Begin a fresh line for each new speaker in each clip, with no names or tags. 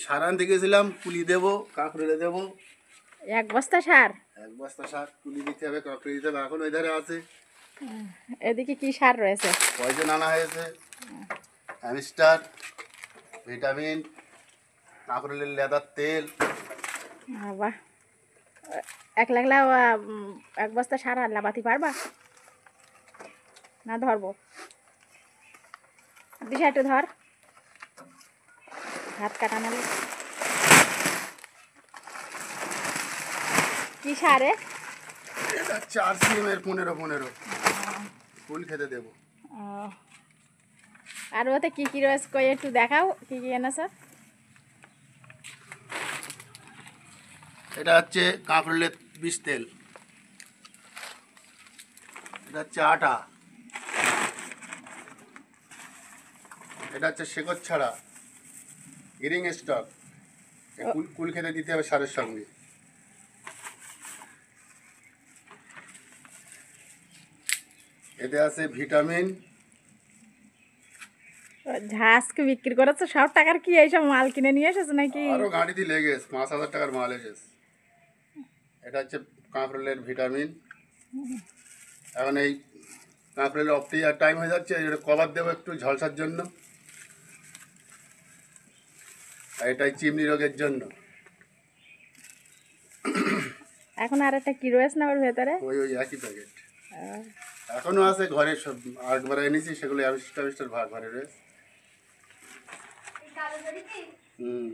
সার আনতে গেছিলাম, কুলি দেবো, কাঁকড়ে দেবো।
1 বস্তা সার?
1 বস্তা সার, কুলি দিতে হবে, কাঁকড়ে দিতে হবে। এখন ওই ধারে আছে।
এদিকে কি সার রয়েছে?
পয়জন আনা হয়েছে, অ্যামিস্টার, ভিটামিন, কাঁকড়ের লেদার তেল।
বাবা, একলা 1 বস্তা সার আর লাবাতে পারবা না? ধরবো দিশা, একটু ধর, হাত কাটা নালে। কি সারে?
4 CM-এর 15 ফুল খেতে দেবো।
আর ওতে কি কি রয়েছে কই একটু দেখাও, কি কি এনেছ?
এটা হচ্ছে কাঁকড়ের বীজ তেল, এটা হচ্ছে আটা, এটা হচ্ছে শেকড় ছাড়া গ্রিং স্টক। কুল খেতে দিতে হবে সারের সঙ্গে। এতে আছে ভিটামিন।
ঝাঁসকে বিক্রি করেছো 100 টাকার, কি এইসব মাল কিনে নিয়ে এসেছো নাকি?
আরও গাড়িতে লেগেছে, 5,000 টাকার মাল এসেছে। এটা হচ্ছে কাঁকড়ের ভিটামিন। এখন এই কাঁকড়ের অফটি আর টাইম হয়ে যাচ্ছে, এটা কভার দেবো একটু ঝলসার জন্য। আর এটাই চিমনি রোগের জন্য।
এখন আর একটা কি রয়েছে না ওর ভেতরে?
ওই একই প্যাকেট এখনো আছে ঘরে, সব আরেকবার এনেছি, সেগুলো অ্যামিস্টার ঘরে রয়েছে। হুম,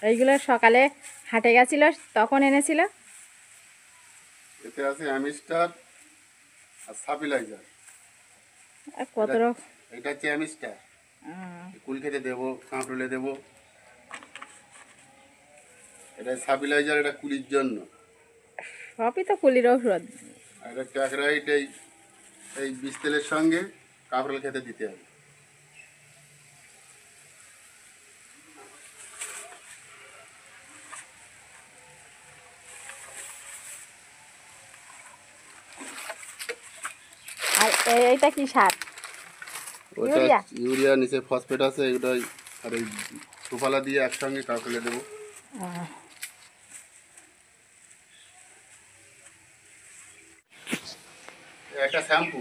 এইগুলো সকালে হাটে গেছিল তখন এনেছিল।
এতে আছে অ্যামিস্টার আর সাবিলাইজার।
কত রকম।
এটা হচ্ছে অ্যামিস্টার, কুল খেতে দেবো, কাঁকড়ে দেবো। এটা সাবিলাইজার, এটা কুলির জন্য।
সবই তো কুলির ঔষধ।
আর এটা ক্যাকরাইট, এই বীজ তেলের সঙ্গে কাঁকড়ে খেতে দিতে হবে।
আর এইটা কি সার?
ওটা ইউরিয়া, নিচে ফসফেট আছে, এগুলোই। আর এই সুফলা দিয়ে একসঙ্গে কাঁকড়ে দেবো। একটা শ্যাম্পু,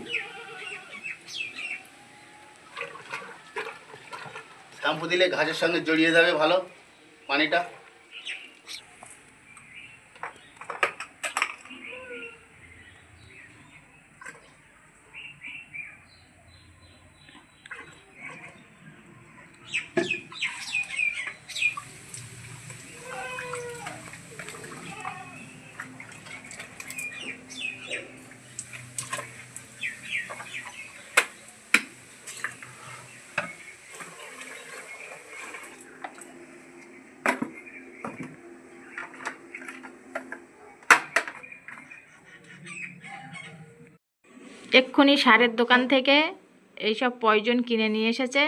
শ্যাম্পু দিলে ঘাসের সঙ্গে জড়িয়ে যাবে ভালো পানিটা।
এক্ষুনি সারের দোকান থেকে এইসব পয়জন কিনে নিয়ে এসেছে।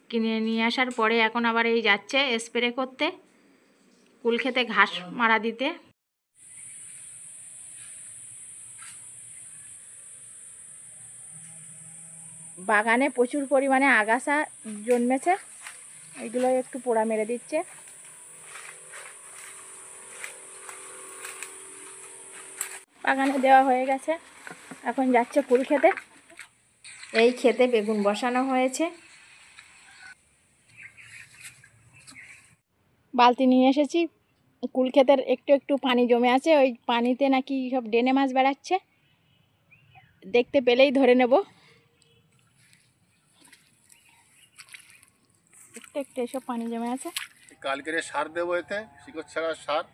কিনে নিয়ে আসার পরে এখন আবার এই যাচ্ছে স্প্রে করতে, কুল খেতে ঘাস মারা দিতে। বাগানে প্রচুর পরিমাণে আগাছা জন্মেছে, এগুলো একটু পোড়া মেরে দিচ্ছে। বাগানে দেওয়া হয়ে গেছে, এখন যাচ্ছে কুল খেতে। এই খেতে বেগুন বসানো হয়েছে। বালতি নিয়ে এসেছি, কুল ক্ষেতের একটু একটু পানি জমে আছে, ওই পানিতে নাকি সব ডেনে মাছ বেড়াচ্ছে, দেখতে পেলেই ধরে নেব। একটু একটু এসব পানি জমে আছে।
কালকের সার দেবো, এতে শিকড় ছাড়া সার।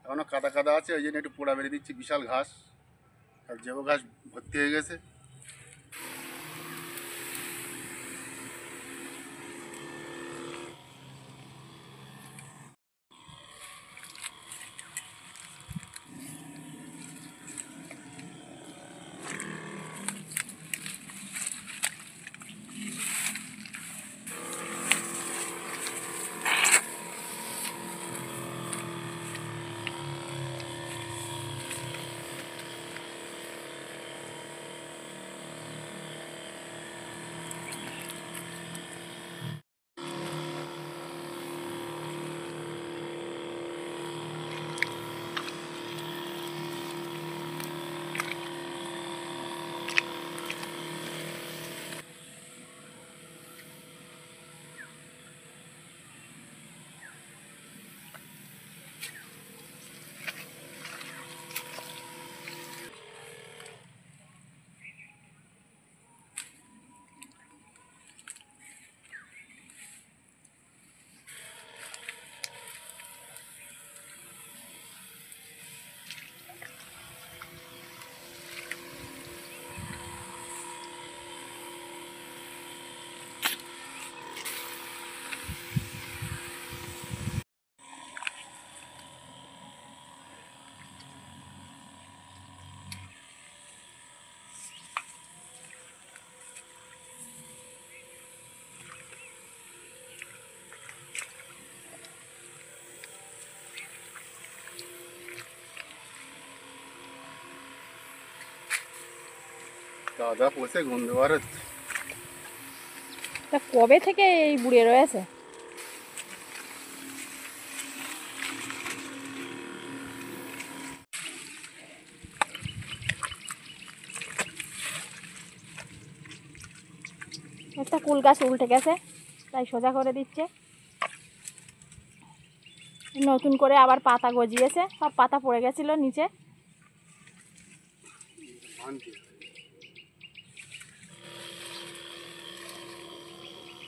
এখনো কাদা কাদা আছে, ওই জন্য একটু পোড়া মেরে দিচ্ছি। বিশাল ঘাস, আর জৈব ঘাস ভর্তি হয়ে গেছে। কাদা পচে গন্ধ বার হচ্ছে।
তা কবে থেকে এই বুড়ে রয়েছে? একটা কুল গাছ উল্টে গেছে, তাই সোজা করে দিচ্ছে। নতুন করে আবার পাতা গজিয়েছে, সব পাতা পড়ে গেছিল নিচে।